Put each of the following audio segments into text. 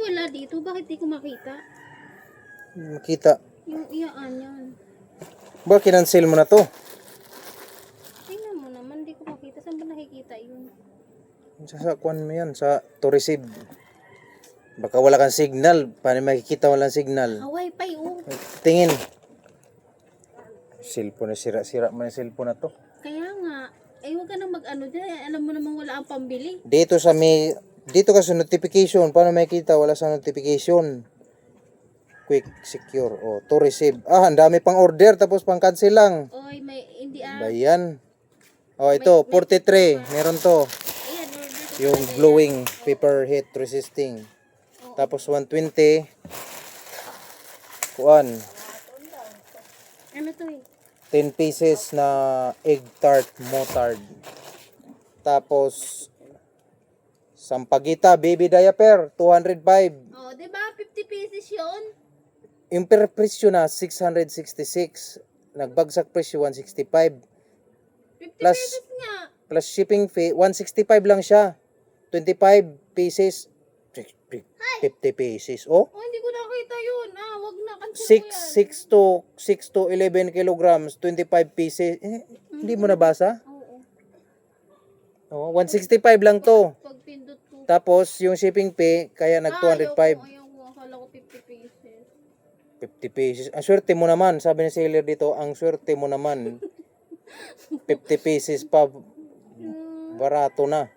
wala dito? Bakit di ko makita? Makita. Yung iyaan yan. Ba, kinancel mo na to? Tingnan mo naman, di ko makita. Saan ba nakikita yun? Sa kuan mo yan, sa to receive. Baka wala kang signal. Paano makikita walang signal? Wifi, oh. Tingin. Cellphone na sira-sira man yung cellphone na to. Kaya nga. Eh, huwag ka na mag-ano dyan. Alam mo namang wala ang pambili. Dito ka sa notification. Paano makikita? Wala sa notification. Quick, secure. O, to receive. Ah, ang dami pang order. Tapos pang cancel lang. Oy, may, hindi Bayan. O, ito, 43. Meron to. Ayan, order ko. Yung glowing paper heat resisting. Tapos 120. Kuan. Ano to eh? 10 pieces na egg tart motard. Tapos sampagita baby diaper 205. Oh, di ba? 50 pieces yun? Yung per presyo na 666. Nagbagsak presyo 165. 50 Plus pesos nga. plus shipping fee 165 lang siya. 25 pieces 50 pieces. Oh. Oh, hindi ko nakita yun. Ah, wag na. Cancel mo yan. 6 to 11 kilograms, 25 pieces. Hindi mo nabasa? Oo. Oh, 165 lang to. Pag pindot ko. Tapos yung shipping fee kaya nag 205. Ayaw ko. Akala ko 50 pieces. 50 pieces. Ang swerte mo naman, sabi ni seller dito, ang swerte mo naman. 50 pieces pa barato na.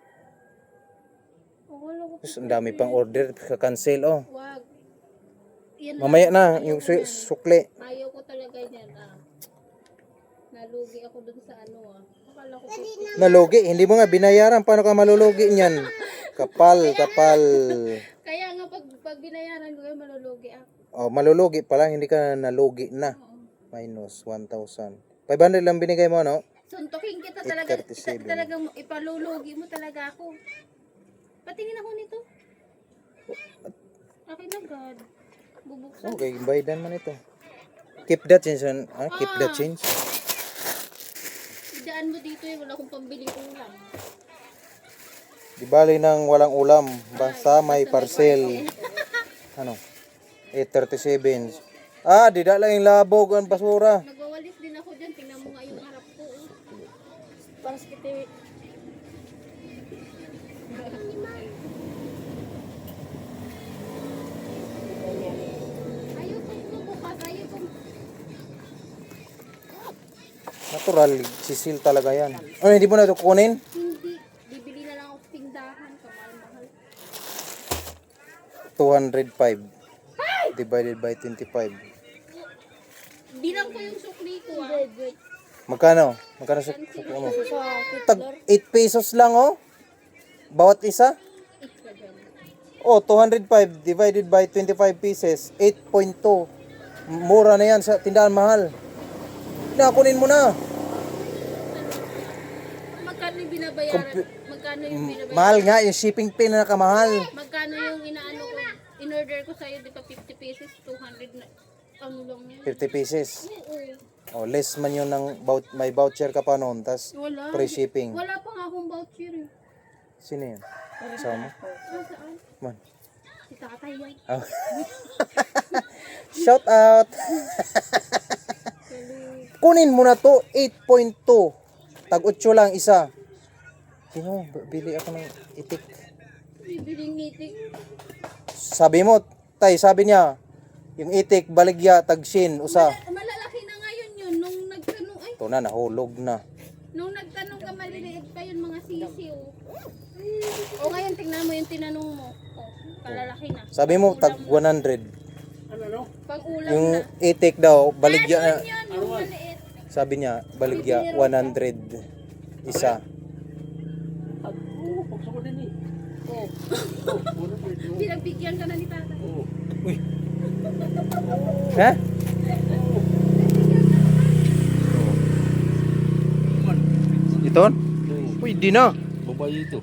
Akala ko Tapos ang dami pang order, ka-cancel oh. wag. Yan lang. Mamaya na Ayaw yung ko yan. sukli. Ayaw ko talaga yan. Ah. Nalugi ako dun sa ano ah. Akala ko 50. Nalugi, hindi mo nga binayaran, paano ka malulugi niyan? Kapal. Kaya nga pag binayaran ko, malulugi ako. Oh, malulugi pa lang, hindi ka nalugi na. Minus 1,000. 500 lang binigay mo, no? Suntukin kita talaga. 837. Talagang ipalulugi mo talaga ako. Patingin ako nito. Akin na God. Bubuksan. Okay, bayadan man ito. Keep that change. Keep that change. Idaan mo dito eh. Wala akong pambiling ulam. Di bali nang walang ulam. Basta may parcel. Ano? 837. Ah, di lang yung labog ang basura. Nagwawalis din ako dyan. Tingnan mo nga yung harap ko. Oh. Paras kita. Ayaw kong bubukas. Ayaw kong... Natural, sisil talaga yan. Ano, hindi mo na ito kunin? Hindi. Bibili na lang ako sa tindahan. Kamahal-mahal. 205 divided by 25. Bilang ko yung sukli ko ah. Magkano? Magkano sa mo? Tag 8 pesos lang oh. Bawat isa? Oh, 205 divided by 25 pieces, 8.2. Mura na yan sa tindahan, mahal. Kunin mo na. Magkano yung binabayaran? Magkano yung binabayaran? Mahal nga, yung shipping fee na nakamahal. Magkano yung inaano ko? In-order ko sa'yo, di ba 50 pesos, 200 na, ano lang yan? 50 pieces. Oo. Oh, less man yun ng may voucher ka pa noon, tas Wala. free shipping. Wala pa nga akong voucher eh. Sino yun? Kasama mo? Nasaan? Man. Si tatay yan. Oh. Shout out. Kunin mo na to, 8.2. Tag-8 lang isa. Sino, bili ako ng itik. Bibiling ngitik. Sabi mo, tay, sabi niya, yung itik, baligya, tagsin, usa. Malalaki na ngayon yun. Nung nagtanong, ay, Ito na, nahulog na. nung nagtanong ka, maliliit pa yun mga sisiw. O ngayon, tingnan mo yung tinanong mo. O, kalalaki na. Sabi mo, tag 100. Pag ulam Yung na. itik daw, baligya na. Yun, yung maliit. Sabi niya, baligya, 100. Isa. Oh. Pinagbigyan ka na ni tatay. Uy. Ha? Ito? Uy, di na. Babae ito.